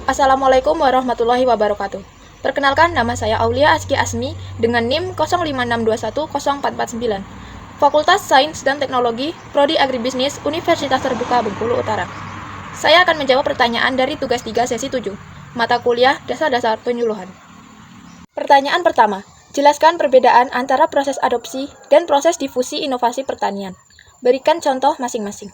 Assalamualaikum warahmatullahi wabarakatuh. Perkenalkan, nama saya Aulia Aski Asmi dengan NIM 0562104449, Fakultas Sains dan Teknologi, Prodi Agribisnis, Universitas Terbuka Bengkulu Utara. Saya akan menjawab pertanyaan dari tugas 3 sesi 7, mata kuliah Dasar-Dasar Penyuluhan. Pertanyaan pertama, jelaskan perbedaan antara proses adopsi dan proses difusi inovasi pertanian. Berikan contoh masing-masing.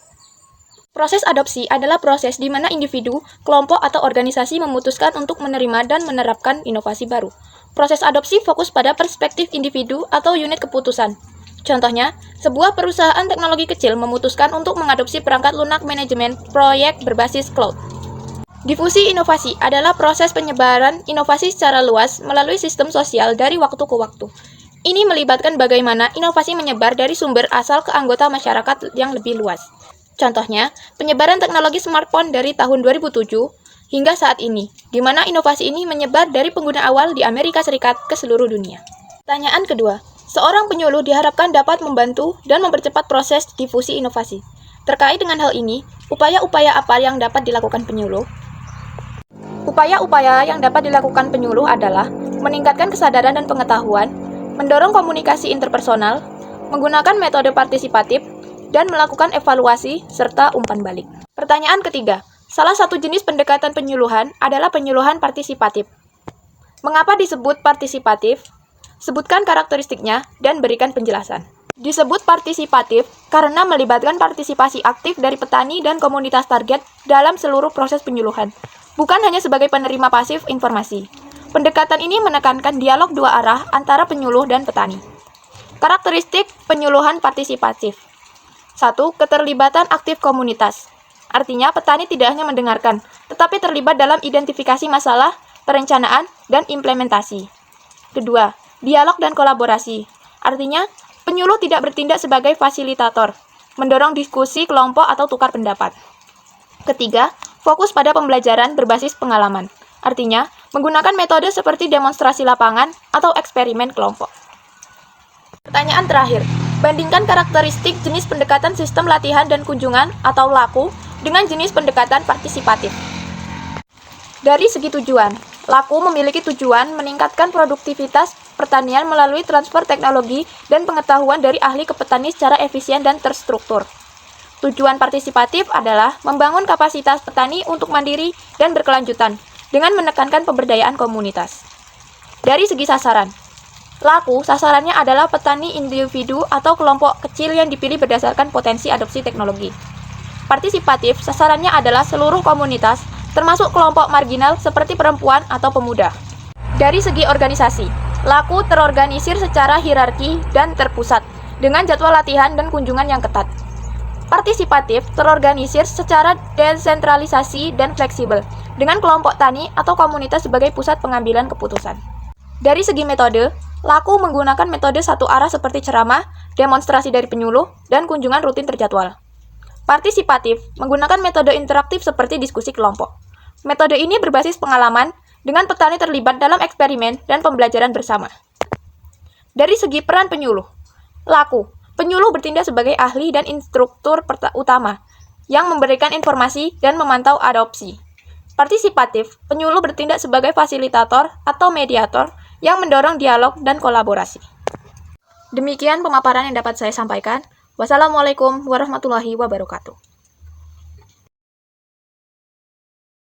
Proses adopsi adalah proses di mana individu, kelompok, atau organisasi memutuskan untuk menerima dan menerapkan inovasi baru. Proses adopsi fokus pada perspektif individu atau unit keputusan. Contohnya, sebuah perusahaan teknologi kecil memutuskan untuk mengadopsi perangkat lunak manajemen proyek berbasis cloud. Difusi inovasi adalah proses penyebaran inovasi secara luas melalui sistem sosial dari waktu ke waktu. Ini melibatkan bagaimana inovasi menyebar dari sumber asal ke anggota masyarakat yang lebih luas. Contohnya, penyebaran teknologi smartphone dari tahun 2007 hingga saat ini, di mana inovasi ini menyebar dari pengguna awal di Amerika Serikat ke seluruh dunia. Pertanyaan kedua, seorang penyuluh diharapkan dapat membantu dan mempercepat proses difusi inovasi. Terkait dengan hal ini, upaya-upaya apa yang dapat dilakukan penyuluh? Upaya-upaya yang dapat dilakukan penyuluh adalah meningkatkan kesadaran dan pengetahuan, mendorong komunikasi interpersonal, menggunakan metode partisipatif, dan melakukan evaluasi serta umpan balik. Pertanyaan ketiga, salah satu jenis pendekatan penyuluhan adalah penyuluhan partisipatif. Mengapa disebut partisipatif? Sebutkan karakteristiknya dan berikan penjelasan. Disebut partisipatif karena melibatkan partisipasi aktif dari petani dan komunitas target dalam seluruh proses penyuluhan, bukan hanya sebagai penerima pasif informasi. Pendekatan ini menekankan dialog dua arah antara penyuluh dan petani. Karakteristik penyuluhan partisipatif. 1. Keterlibatan aktif komunitas. Artinya, petani tidak hanya mendengarkan, tetapi terlibat dalam identifikasi masalah, perencanaan, dan implementasi. Kedua, dialog dan kolaborasi. Artinya, penyuluh tidak bertindak sebagai fasilitator, mendorong diskusi kelompok atau tukar pendapat. Ketiga, fokus pada pembelajaran berbasis pengalaman. Artinya, menggunakan metode seperti demonstrasi lapangan atau eksperimen kelompok. Pertanyaan terakhir. Bandingkan karakteristik jenis pendekatan sistem latihan dan kunjungan atau LAKU dengan jenis pendekatan partisipatif. Dari segi tujuan, LAKU memiliki tujuan meningkatkan produktivitas pertanian melalui transfer teknologi dan pengetahuan dari ahli ke petani secara efisien dan terstruktur. Tujuan partisipatif adalah membangun kapasitas petani untuk mandiri dan berkelanjutan dengan menekankan pemberdayaan komunitas. Dari segi sasaran, LAKU sasarannya adalah petani individu atau kelompok kecil yang dipilih berdasarkan potensi adopsi teknologi. Partisipatif sasarannya adalah seluruh komunitas, termasuk kelompok marginal seperti perempuan atau pemuda. Dari segi organisasi, LAKU terorganisir secara hierarki dan terpusat, dengan jadwal latihan dan kunjungan yang ketat. Partisipatif terorganisir secara desentralisasi dan fleksibel, dengan kelompok tani atau komunitas sebagai pusat pengambilan keputusan. Dari segi metode, LAKU menggunakan metode satu arah seperti ceramah, demonstrasi dari penyuluh, dan kunjungan rutin terjadwal. Partisipatif menggunakan metode interaktif seperti diskusi kelompok. Metode ini berbasis pengalaman dengan petani terlibat dalam eksperimen dan pembelajaran bersama. Dari segi peran penyuluh, LAKU, penyuluh bertindak sebagai ahli dan instruktur utama yang memberikan informasi dan memantau adopsi. Partisipatif, penyuluh bertindak sebagai fasilitator atau mediator yang mendorong dialog dan kolaborasi. Demikian pemaparan yang dapat saya sampaikan. Wassalamualaikum warahmatullahi wabarakatuh.